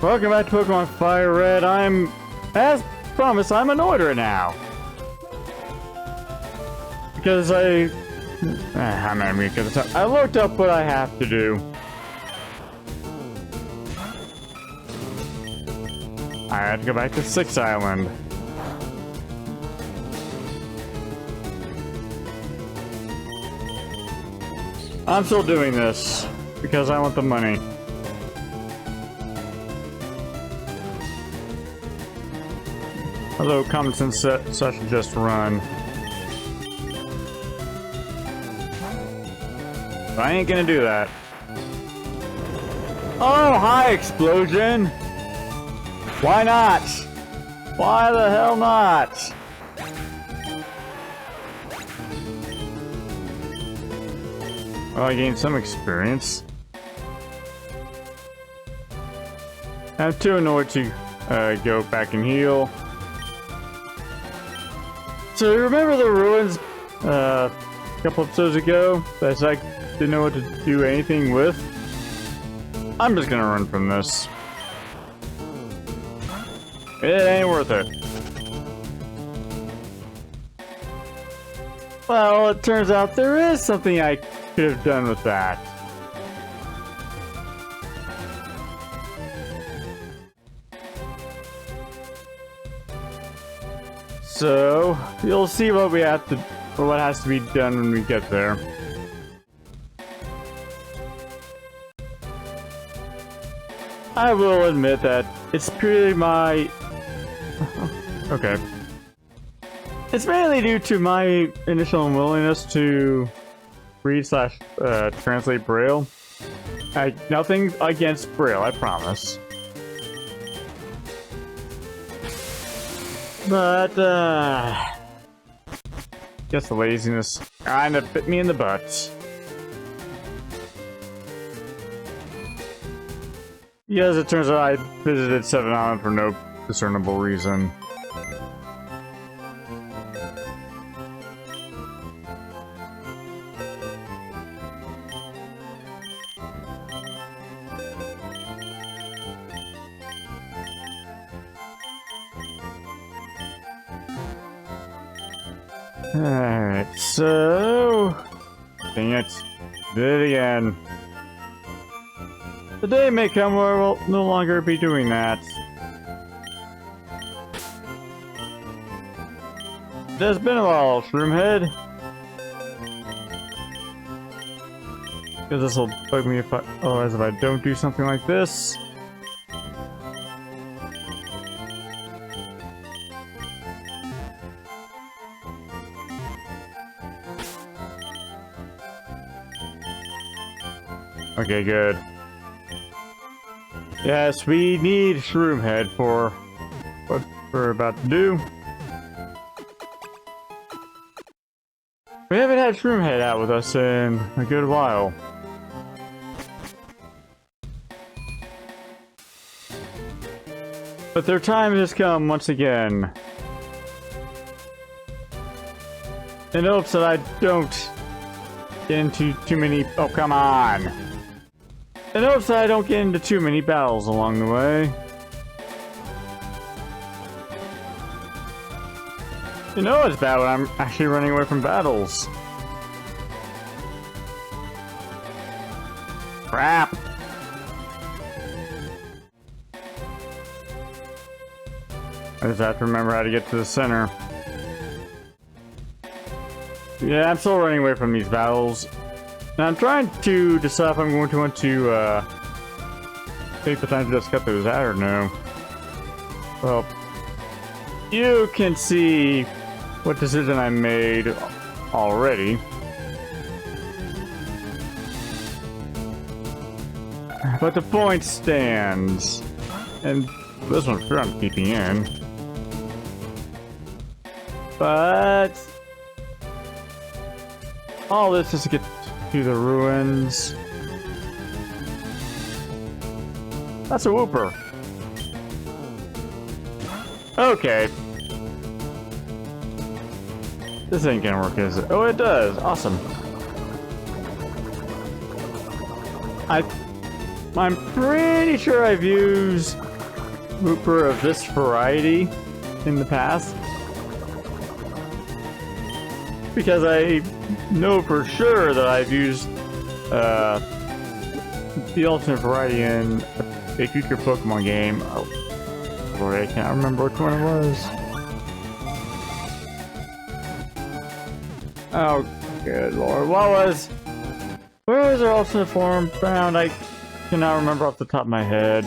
Welcome back to Pokemon FireRed. As promised, I'm annoyed right now. Because I looked up what I have to do. I had to go back to 6 Island. I'm still doing this because I want the money. Although common sense should just run. But I ain't gonna do that. Oh, hi, explosion! Why not? Why the hell not? Well, I gained some experience. I'm too annoyed to go back and heal. So remember the ruins a couple episodes ago that I didn't know what to do anything with? I'm just gonna run from this. It ain't worth it. Well, it turns out there is something I could have done with that. So, you'll see what we have to, or what has to be done when we get there. I will admit that it's purely my... Okay. It's mainly due to my initial unwillingness to read/translate Braille. Nothing against Braille, I promise. But, guess the laziness kinda bit me in the butt. Yes, it turns out I visited 7 Island for no discernible reason. Alright, so... Dang it. Did it again. The day may come where we'll no longer be doing that. There's been a while, Shroomhead. Because this will bug me if otherwise if I don't do something like this. Okay, good. Yes, we need Shroomhead for what we're about to do. We haven't had Shroomhead out with us in a good while. But their time has come once again. In hopes that I don't get into too many... Oh, come on! In hopes that I don't get into too many battles along the way. You know it's bad when I'm actually running away from battles. Crap! I just have to remember how to get to the center. Yeah, I'm still running away from these battles. And I'm trying to decide if I'm going to want to take the time to just cut those out or no. Well, you can see what decision I made already. But the point stands. And this one sure I'm keeping in. But all this is to get to the ruins. That's a whooper. Okay. This ain't gonna work, is it? Oh, it does. Awesome. I'm pretty sure I've used Hooper of this variety in the past. Because I know for sure that I've used the alternate variety in a future Pokemon game. Oh, Lord, I can't remember which one it was. Oh, good Lord. Where was their alternate form found? I cannot remember off the top of my head.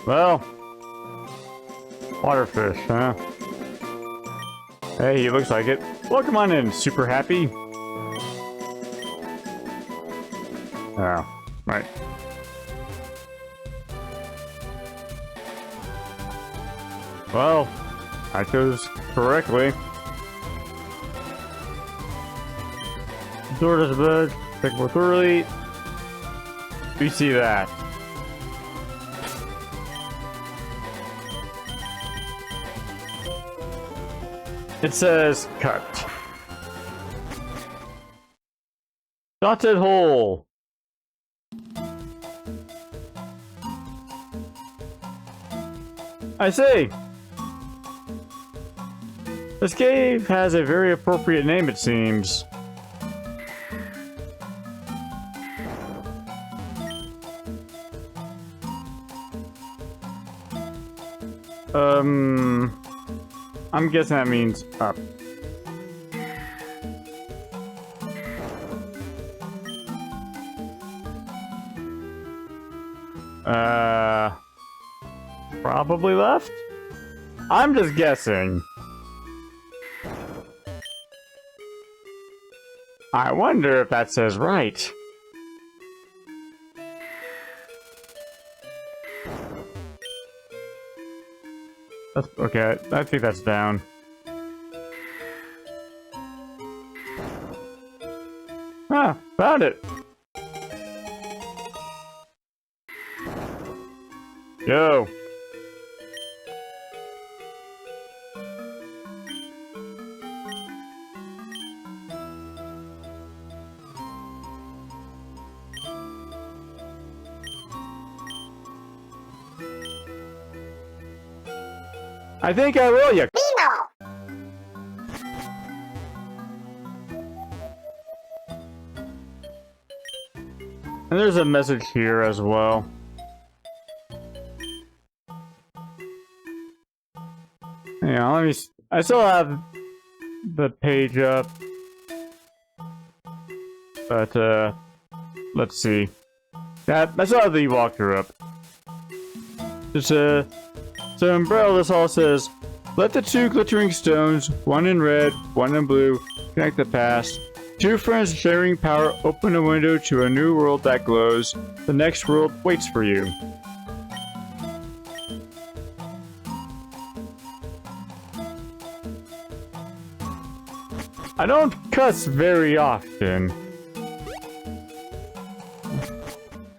Well, waterfish, huh? Hey, he looks like it. Welcome on in, super happy. Oh, right. Well, I chose correctly. Door to the bed, check more thoroughly. We see that. It says cut. Dotted hole. I see. This cave has a very appropriate name, it seems. I'm guessing that means up. Probably left? I'm just guessing. I wonder if that says right. That's, okay, I think that's down. Ah, found it! Yo! I think I will, you. And there's a message here as well. Yeah, let me. I still have the page up, but let's see. Yeah, I still have the walkthrough up. It's So in Braille, this all says, let the two glittering stones, one in red, one in blue, connect the past. Two friends sharing power open a window to a new world that glows. The next world waits for you. I don't cuss very often.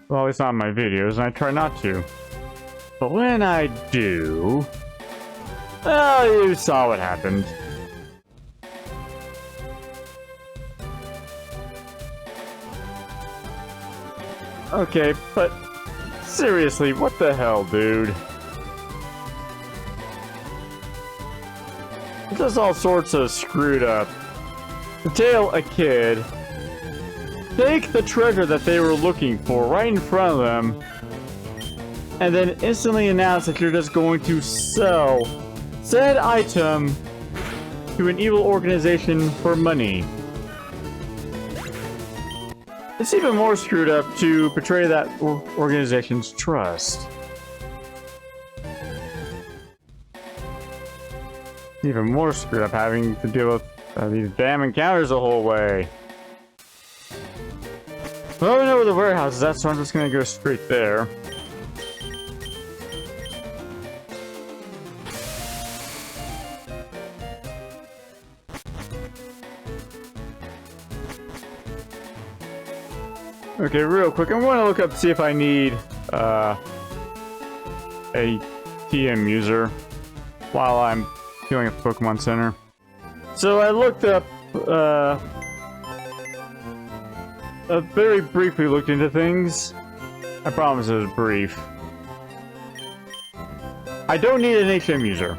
Well, at least not in my videos, and I try not to. But when I do... Well, you saw what happened. Okay, but... seriously, what the hell, dude? It's just all sorts of screwed up. To tail a kid... take the treasure that they were looking for right in front of them... and then instantly announce that you're just going to sell said item to an evil organization for money. It's even more screwed up to betray that organization's trust. Even more screwed up having to deal with these damn encounters the whole way. Well, we know where the warehouse is at, so I'm just gonna go straight there. Okay, real quick, I'm going to look up to see if I need a TM user while I'm healing at the Pokemon Center. So I looked up, very briefly looked into things. I promise it was brief. I don't need an HM user.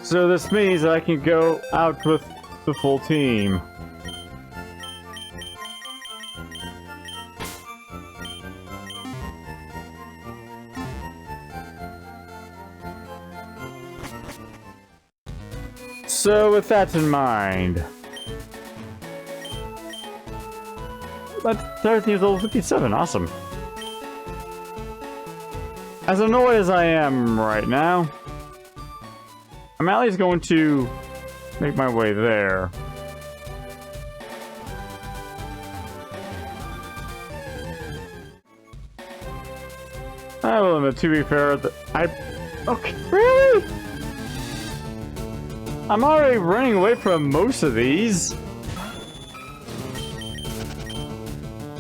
So this means that I can go out with the full team. So with that in mind, but 13 years old, 57, awesome. As annoyed as I am right now, I'm at least going to make my way there. I will admit, to be fair, okay, really? I'm already running away from most of these.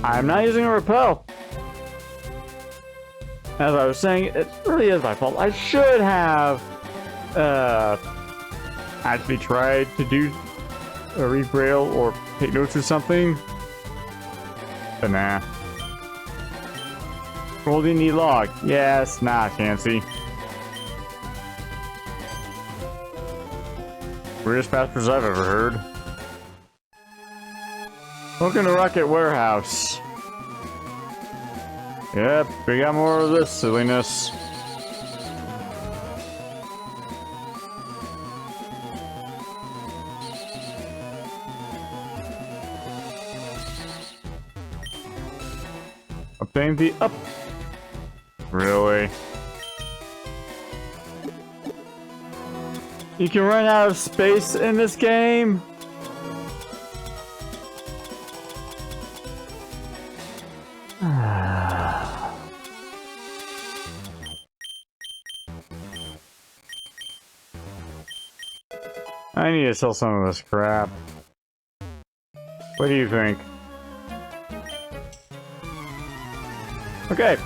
I'm not using a repel. As I was saying, it really is my fault. I should have actually tried to do a read braille or take notes or something. But nah. Holding the log. Yes, nah, fancy. Weirdest passwords I've ever heard. Welcome to Rocket Warehouse. Yep, we got more of this silliness. Obtain the up. Really? You can run out of space in this game? I need to sell some of this crap. What do you think? Okay.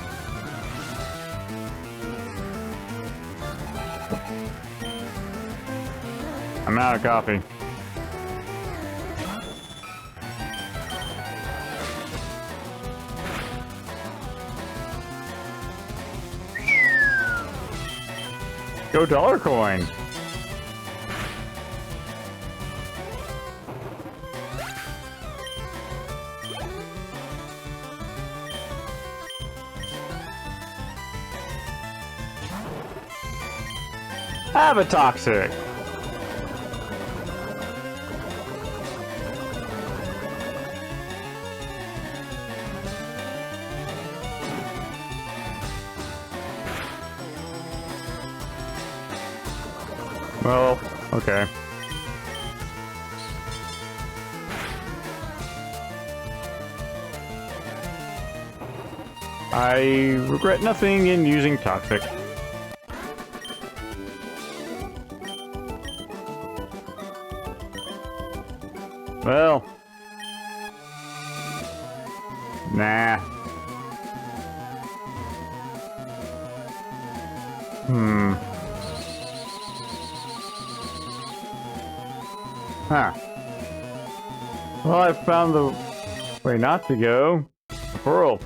I'm out of coffee. Go dollar coin. Have a toxic. Well, okay. I regret nothing in using toxic. Well, nah. Huh. Well, I found the way not to go. A pearl.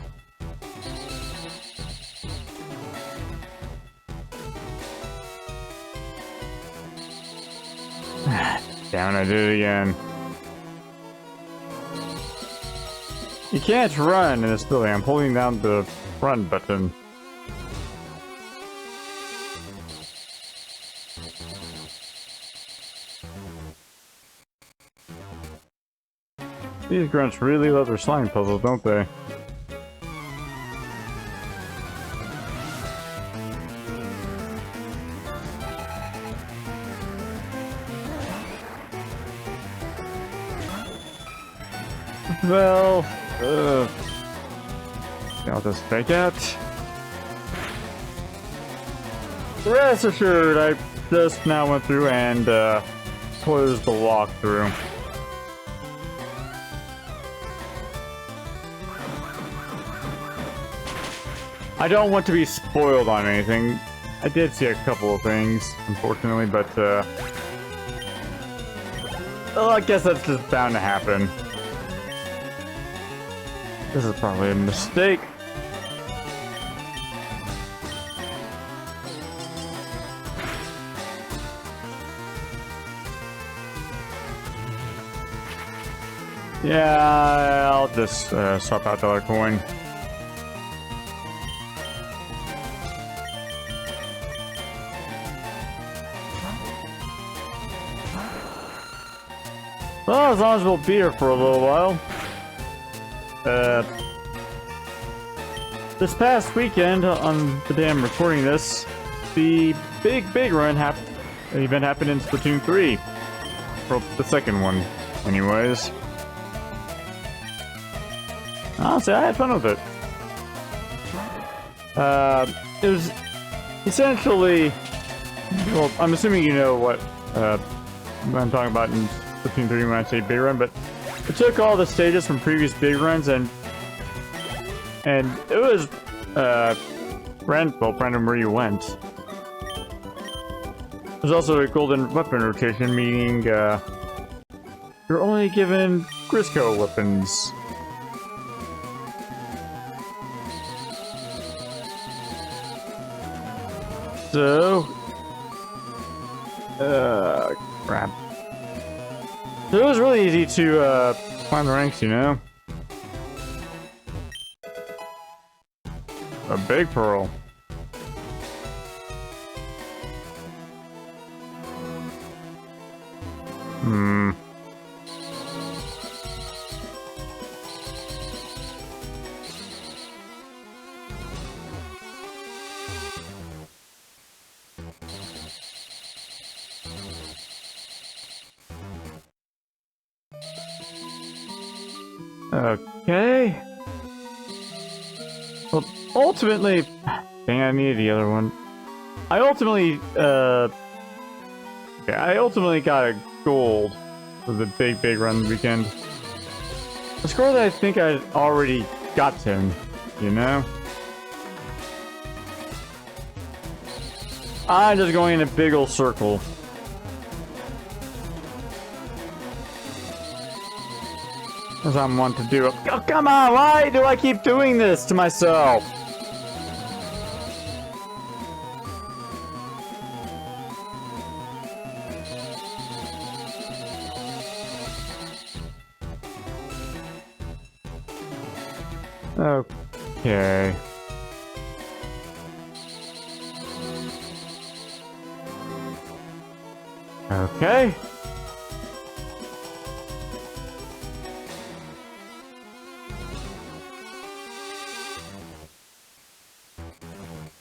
Damn it, I did it again. You can't run in this building. I'm holding down the run button. These grunts really love their slime puzzles, don't they? Well, I'll just fake out. Rest assured, I just now went through and closed the walkthrough. I don't want to be spoiled on anything. I did see a couple of things, unfortunately, but well, I guess that's just bound to happen. This is probably a mistake. Yeah, I'll just swap out the other coin. Well, as long as we'll be here for a little while. This past weekend, on the day I'm recording this, the big run event happened in Splatoon 3. Or the second one, anyways. Honestly, I had fun with it. It was essentially... Well, I'm assuming you know what I'm talking about in Splatoon 3 when I say big run, but it took all the stages from previous big runs and it was random where you went. There's also a golden weapon rotation, meaning you're only given Grisco weapons. So, crap. So it was really easy to climb the ranks, you know. A big pearl. Okay. Well, ultimately, dang, I needed the other one. I ultimately got a gold for the big run weekend. A score that I think I already got to, you know? I'm just going in a big old circle. As I'm want to do. Oh, come on! Why do I keep doing this to myself? Okay. Okay.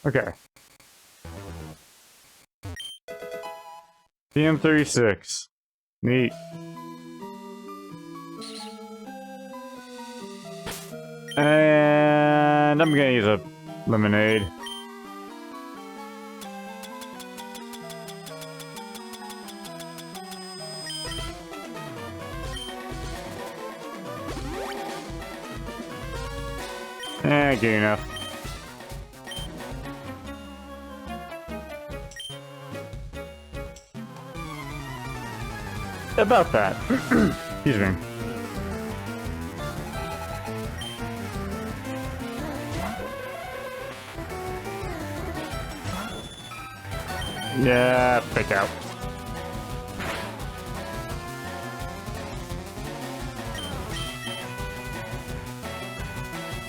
Okay. DM36. Neat. And I'm gonna use a lemonade. Good enough. About that. Excuse me. Yeah, pick out.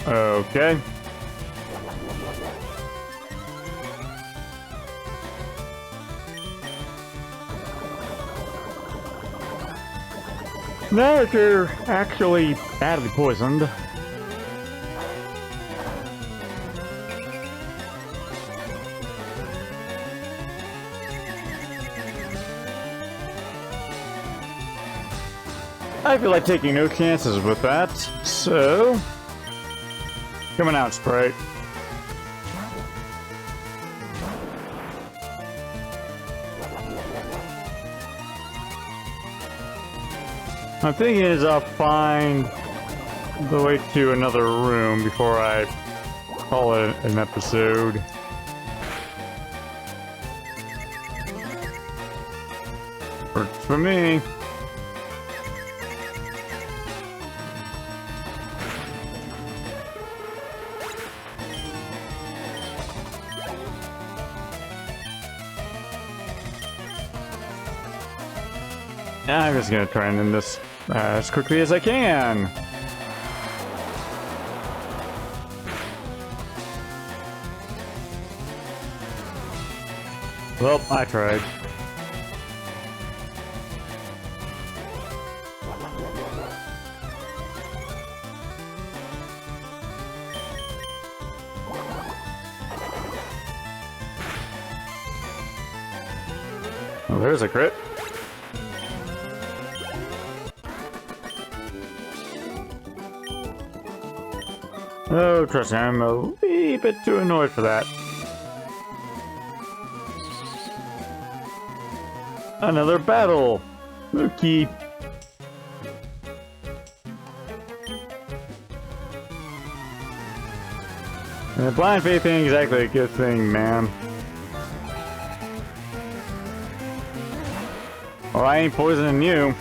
Okay. Now that you're actually badly poisoned. I feel like taking no chances with that, so... Coming out, Sprite. I'm thinking is I'll find the way to another room before I call it an episode. Works for me. I'm just gonna try and end this as quickly as I can. Well, I tried. Well, there's a crit. Oh, trust me, I'm a wee bit too annoyed for that. Another battle! Okay. And the blind faith ain't exactly a good thing, man. Well, I ain't poisoning you.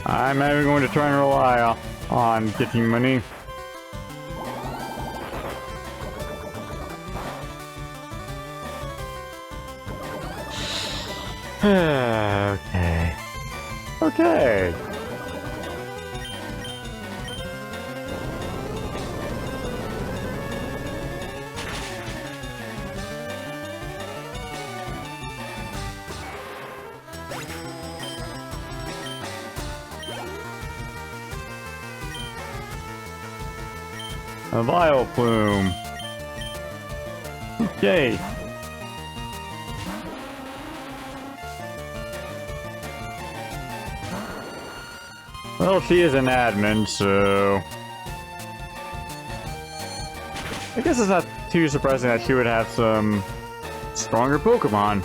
I'm not even going to try and rely on getting money. Okay. Okay. A vile plume. Okay. Well, she is an admin, so I guess it's not too surprising that she would have some stronger Pokémon.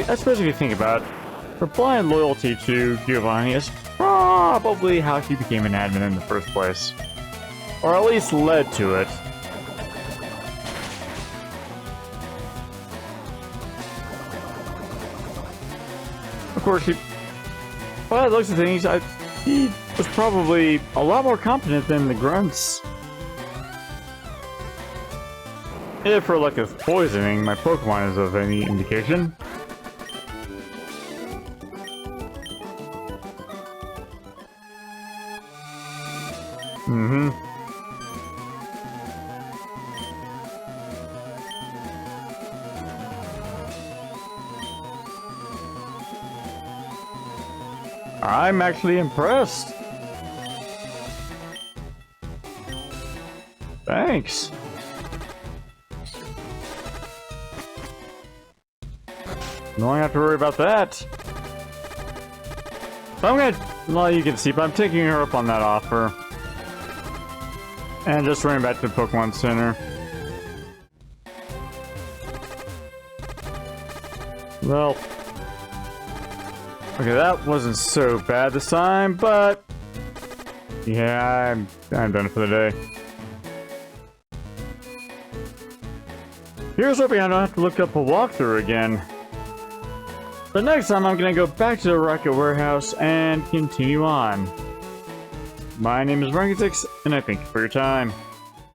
I suppose if you think about it, her blind loyalty to Giovanni is probably how she became an admin in the first place. Or at least led to it. Of course, by the looks of things, he was probably a lot more competent than the grunts. If for lack of poisoning, my Pokemon is of any indication. Mm-hmm. I'm actually impressed. Thanks. Don't have to worry about that. So I'm gonna, well, you can see, but I'm taking her up on that offer. And just running back to the Pokemon Center. Well, okay, that wasn't so bad this time, but yeah, I'm done for the day. Here's hoping I don't have to look up a walkthrough again. But next time I'm gonna go back to the Rocket Warehouse and continue on. My name is Rankin6, and I thank you for your time.